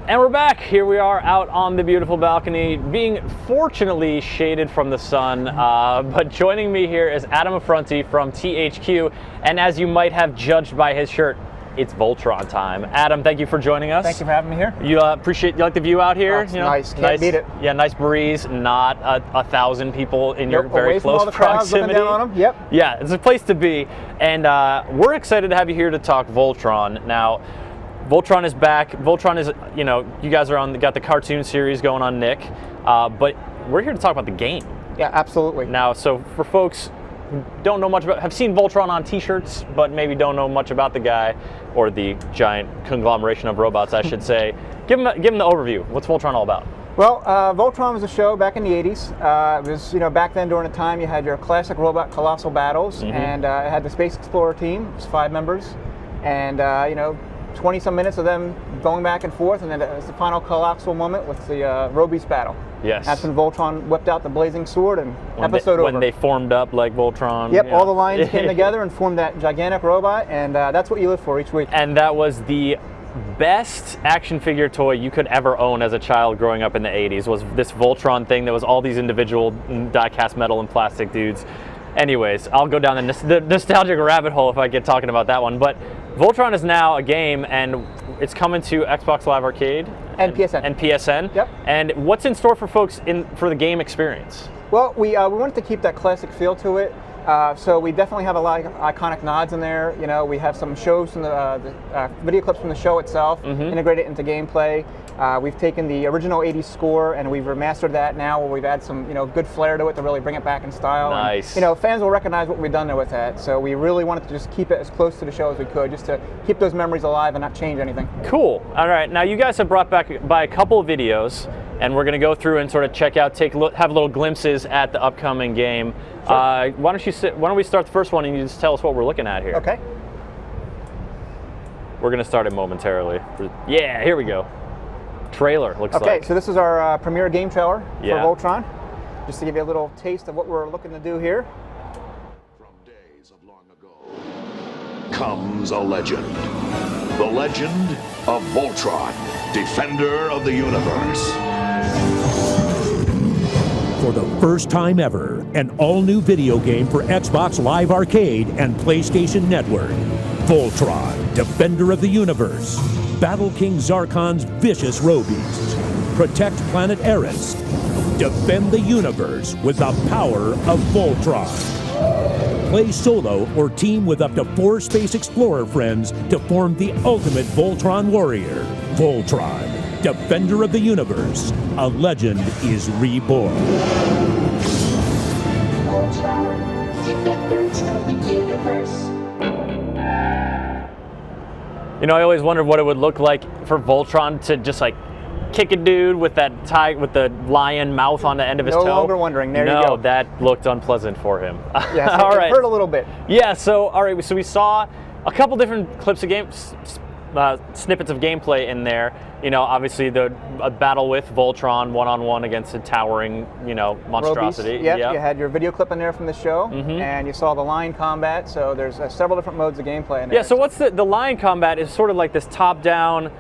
And we're back. Here we are out on the beautiful balcony, being fortunately shaded from the sun. But joining me here is Adam Fronty from THQ. And as you might have judged by his shirt, it's Voltron time. Adam, thank you for joining us. Thank you for having me here. You you like the view out here? Oh, it's nice. Can't beat it. Yeah, nice breeze. Not 1,000 people in your very away from close all the crowds proximity. looking down on them. Yep. Yeah, it's a place to be. And we're excited to have you here to talk Voltron. Now, Voltron is back. Voltron is, you guys are got the cartoon series going on Nick, but we're here to talk about the game. Yeah, absolutely. Now, so for folks who don't know much about, have seen Voltron on t-shirts, but maybe don't know much about the guy, or the giant conglomeration of robots, I should say, give them the overview. What's Voltron all about? Well, Voltron was a show back in the 80s. It was, back then during the time you had your classic robot colossal battles, and it had the Space Explorer team, it was 5 members, and 20-some minutes of them going back and forth, and then it was the final colossal moment with the Robies battle. Yes. That's when Voltron whipped out the blazing sword and over. When they formed up like Voltron. Yep, all the lines came together and formed that gigantic robot, and that's what you live for each week. And that was the best action figure toy you could ever own as a child growing up in the 80s, was this Voltron thing that was all these individual die-cast metal and plastic dudes. Anyways, I'll go down the nostalgic rabbit hole if I get talking about that one. But Voltron is now a game, and it's coming to Xbox Live Arcade and PSN. And PSN. Yep. And what's in store for folks for the game experience? Well, we wanted to keep that classic feel to it. So we definitely have a lot of iconic nods in there. We have some shows from the video clips from the show itself, integrated into gameplay. We've taken the original 80s score and we've remastered that now, where we've added some good flair to it to really bring it back in style. Nice. And, fans will recognize what we've done there with that. So we really wanted to just keep it as close to the show as we could, just to keep those memories alive and not change anything. Cool. All right. Now you guys have brought back by a couple of videos, and we're going to go through and sort of check out, have little glimpses at the upcoming game. Sure. Why don't we start the first one and you just tell us what we're looking at here? Okay. We're going to start it momentarily. Yeah, here we go. Trailer looks like. Okay, so this is our premiere game trailer for Yeah. Voltron. Just to give you a little taste of what we're looking to do here. From days of long ago comes a legend. The legend of Voltron, defender of the universe. For the first time ever, an all-new video game for Xbox Live Arcade and PlayStation Network. Voltron, Defender of the Universe. Battle King Zarkon's vicious Robies. Protect planet Eris. Defend the universe with the power of Voltron. Play solo or team with up to 4 Space Explorer friends to form the ultimate Voltron warrior. Voltron, Defender of the Universe. A legend is reborn. Voltron, Defenders of the Universe. I always wondered what it would look like for Voltron to just kick a dude with with the lion mouth on the end of his toe. No longer wondering. There you go. No, that looked unpleasant for him. Yes, all right. It hurt a little bit. Yeah. So all right. So we saw a couple different clips of snippets of gameplay in there. Obviously the battle with Voltron one-on-one against a towering, monstrosity. Robies. Yep. You had your video clip in there from the show, and you saw the line combat. So there's several different modes of gameplay in there. Yeah. So what's the line combat is sort of like this top-down,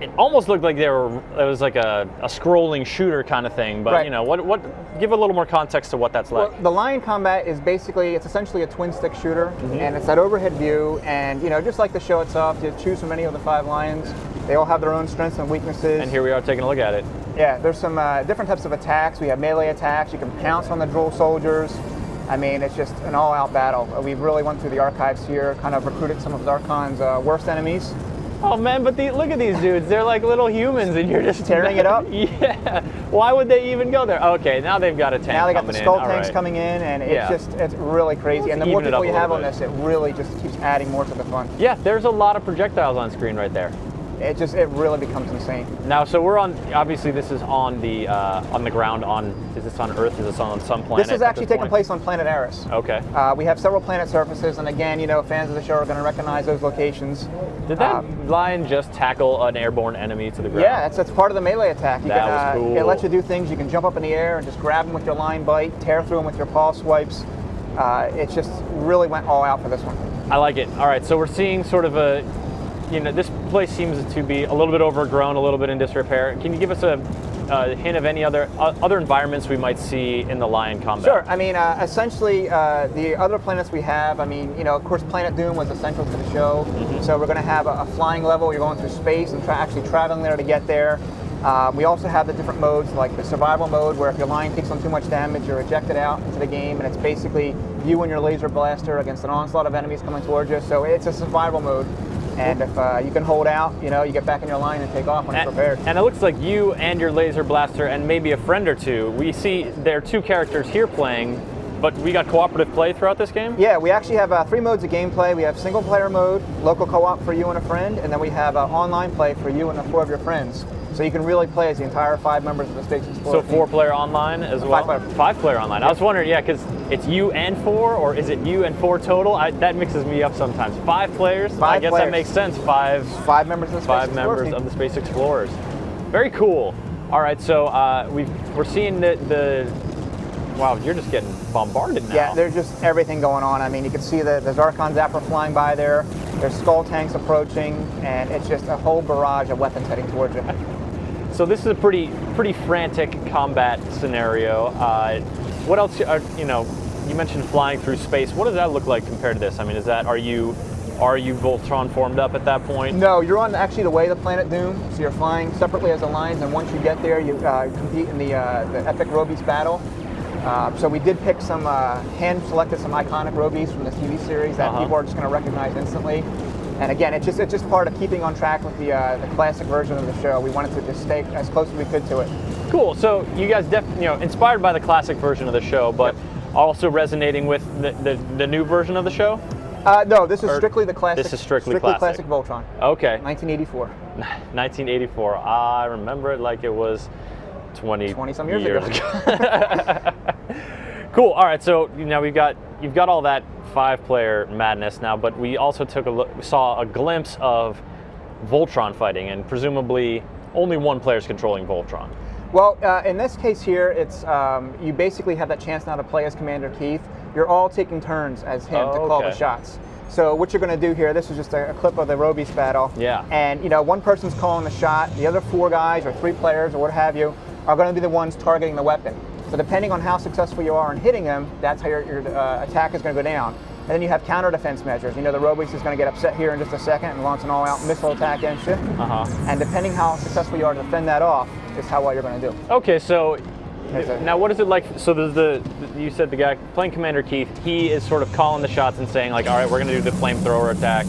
It almost looked like it was like a scrolling shooter kind of thing, but right. What? Give a little more context to what that's like. Well, the line combat is it's essentially a twin-stick shooter, and it's that overhead view, and just like the show itself, you choose from any of the 5 lions. They all have their own strengths and weaknesses. And here we are taking a look at it. Yeah, there's some different types of attacks. We have melee attacks. You can pounce on the droll soldiers. I mean, it's just an all-out battle. We really went through the archives here, kind of recruited some of Zarkon's worst enemies. Oh man, but look at these dudes. They're like little humans and you're just tearing it up? Yeah. Why would they even go there? Okay, now they've got a tank coming in. Now they got the skull tanks right. coming in, and it's really crazy. And the more people you have on this, it really just keeps adding more to the fun. Yeah, there's a lot of projectiles on screen right there. It really becomes insane. Now, so we're obviously this is on the ground is this on Earth? Is this on some planet? This is actually taking place on planet Eris. Okay. We have several planet surfaces, and again, fans of the show are going to recognize those locations. Did that lion just tackle an airborne enemy to the ground? Yeah, that's part of the melee attack. That was cool. It lets you do things. You can jump up in the air and just grab them with your line bite, tear through them with your paw swipes. It just really went all out for this one. I like it. All right, so we're seeing sort of this place seems to be a little bit overgrown, a little bit in disrepair. Can you give us a hint of any other environments we might see in the Lion combat? Sure. I mean, essentially, the other planets we have, I mean, of course, Planet Doom was essential to the show. So we're going to have a flying level. You're going through space and actually traveling there to get there. We also have the different modes, like the survival mode, where if your line takes on too much damage, you're ejected out into the game, and it's basically you and your laser blaster against an onslaught of enemies coming towards you. So it's a survival mode. And if you can hold out, you get back in your line and take off when it's prepared. And it looks like you and your laser blaster and maybe a friend or two. We see there are 2 characters here playing, but we got cooperative play throughout this game? Yeah, we actually have 3 modes of gameplay. We have single player mode, local co-op for you and a friend, and then we have online play for you and 4 of your friends. So you can really play as the entire 5 members of the Space Explorer team. So 4-player online as well? 5-player online. I was wondering, yeah, because it's you and 4, or is it you and 4 total? That mixes me up sometimes. 5 players? 5 I guess players. That makes sense. 5 members of the Space 5 Explorer members team. of the Space Explorers. Very cool. All right, so we're seeing the wow, you're just getting bombarded now. Yeah, there's just everything going on. I mean, you can see the Zarkon Zapper flying by there. There's skull tanks approaching, and it's just a whole barrage of weapons heading towards you. So this is a pretty frantic combat scenario. What else? You mentioned flying through space. What does that look like compared to this? I mean, are you Voltron formed up at that point? No, you're on actually the way to Planet Doom. So you're flying separately as alliance, and once you get there, you compete in the epic Robies battle. So we did pick some hand-selected some iconic Robies from the TV series that people are just going to recognize instantly. And again, it's just part of keeping on track with the classic version of the show. We wanted to just stay as close as we could to it. Cool. So you guys definitely, inspired by the classic version of the show, but also resonating with the new version of the show? No, this is strictly the classic. This is strictly classic Voltron. Okay. 1984. 1984. I remember it like it was 20 some years ago. Cool. All right. So now you've got all that 5-player madness now, but we also saw a glimpse of Voltron fighting, and presumably only one player is controlling Voltron. Well, in this case here, it's you basically have that chance now to play as Commander Keith. You're all taking turns as him to call the shots. So what you're going to do here, this is just a clip of the Robies battle. Yeah. And one person's calling the shot, the other 4 guys or 3 players or what have you are going to be the ones targeting the weapon. So depending on how successful you are in hitting them, that's how your attack is going to go down. And then you have counter defense measures. The Robies is going to get upset here in just a second and launch an all-out missile attack against you. And depending how successful you are to defend that off is how well you're going to do. Okay, so now what is it like? So there's you said the guy playing Commander Keith, he is sort of calling the shots and saying like, all right, we're going to do the flamethrower attack.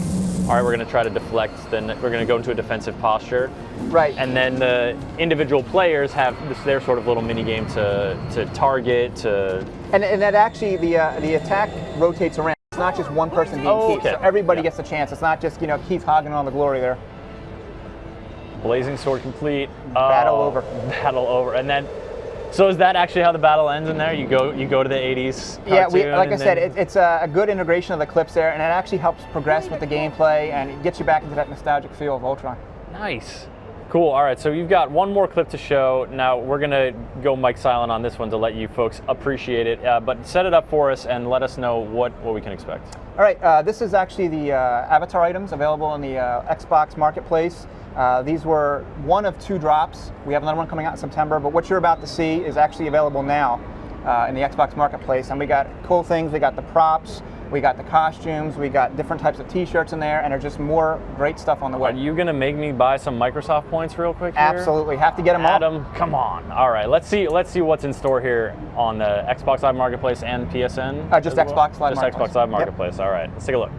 All right, we're going to try to deflect. Then we're going to go into a defensive posture. Right. And then the individual players have their sort of little mini game to target to. And that actually the attack rotates around. It's not just one person being Keith. Okay. So everybody gets a chance. It's not just Keith hogging all the glory there. Blazing sword complete. Battle over. Battle over. And then, so is that actually how the battle ends in there? You go to the 80s cartoon? Yeah, like I said, it's a good integration of the clips there, and it actually helps progress with the gameplay and it gets you back into that nostalgic feel of Voltron. Nice. Cool. All right, so you've got one more clip to show. Now we're going to go mic silent on this one to let you folks appreciate it, but set it up for us and let us know what we can expect. All right, this is actually the avatar items available in the Xbox Marketplace. These were one of 2 drops. We have another one coming out in September, but what you're about to see is actually available now in the Xbox Marketplace. And we got cool things. We got the props, we got the costumes, we got different types of t-shirts in there, and there's just more great stuff on the way. Are you going to make me buy some Microsoft points real quick here? Absolutely. Have to get them all. Adam, come on. All right, let's see what's in store here on the Xbox Live Marketplace and PSN. Just Xbox Live Marketplace. Just Xbox Live Marketplace. Yep. All right, let's take a look.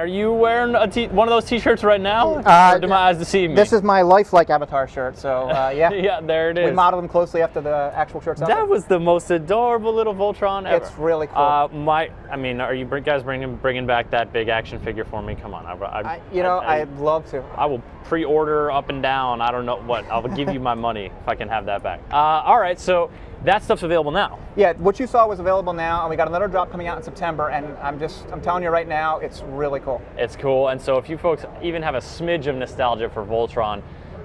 are you wearing one of those T-shirts right now? Or do my eyes deceive me? This is my lifelike Avatar shirt, so yeah. Yeah, there it is. We modeled them closely after the actual shirts. That was the most adorable little Voltron ever. It's really cool. I mean, are you guys bringing back that big action figure for me? Come on, I'd love to. I will pre-order up and down. I don't know what. I'll give you my money if I can have that back. All right, so that stuff's available now. Yeah, what you saw was available now, and we got another drop coming out in September, and I'm telling you right now, it's really cool. It's cool, and so if you folks even have a smidge of nostalgia for Voltron,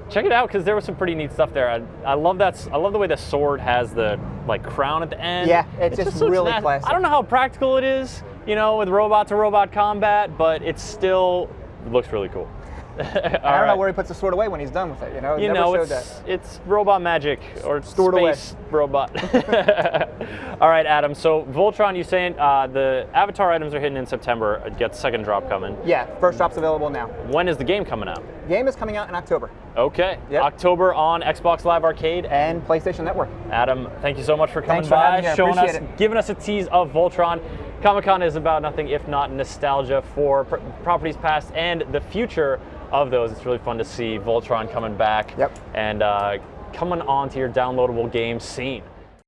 check it out, because there was some pretty neat stuff there. I love that. I love the way the sword has the crown at the end. Yeah, it's just really classic. I don't know how practical it is, with robot-to-robot combat, but it still looks really cool. I don't know where he puts the sword away when he's done with it. It's robot magic or stored space robot. All right, Adam. So Voltron, you saying the Avatar items are hitting in September? It gets second drop coming. Yeah, first drop's available now. When is the game coming out? Game is coming out in October. Okay. Yep. October on Xbox Live Arcade and PlayStation Network. Adam, thank you so much for coming Thanks for by, having me. showing us, Appreciate it. giving us a tease of Voltron. Comic-Con is about nothing if not nostalgia for properties past and the future of those. It's really fun to see Voltron coming back and coming onto your downloadable game scene.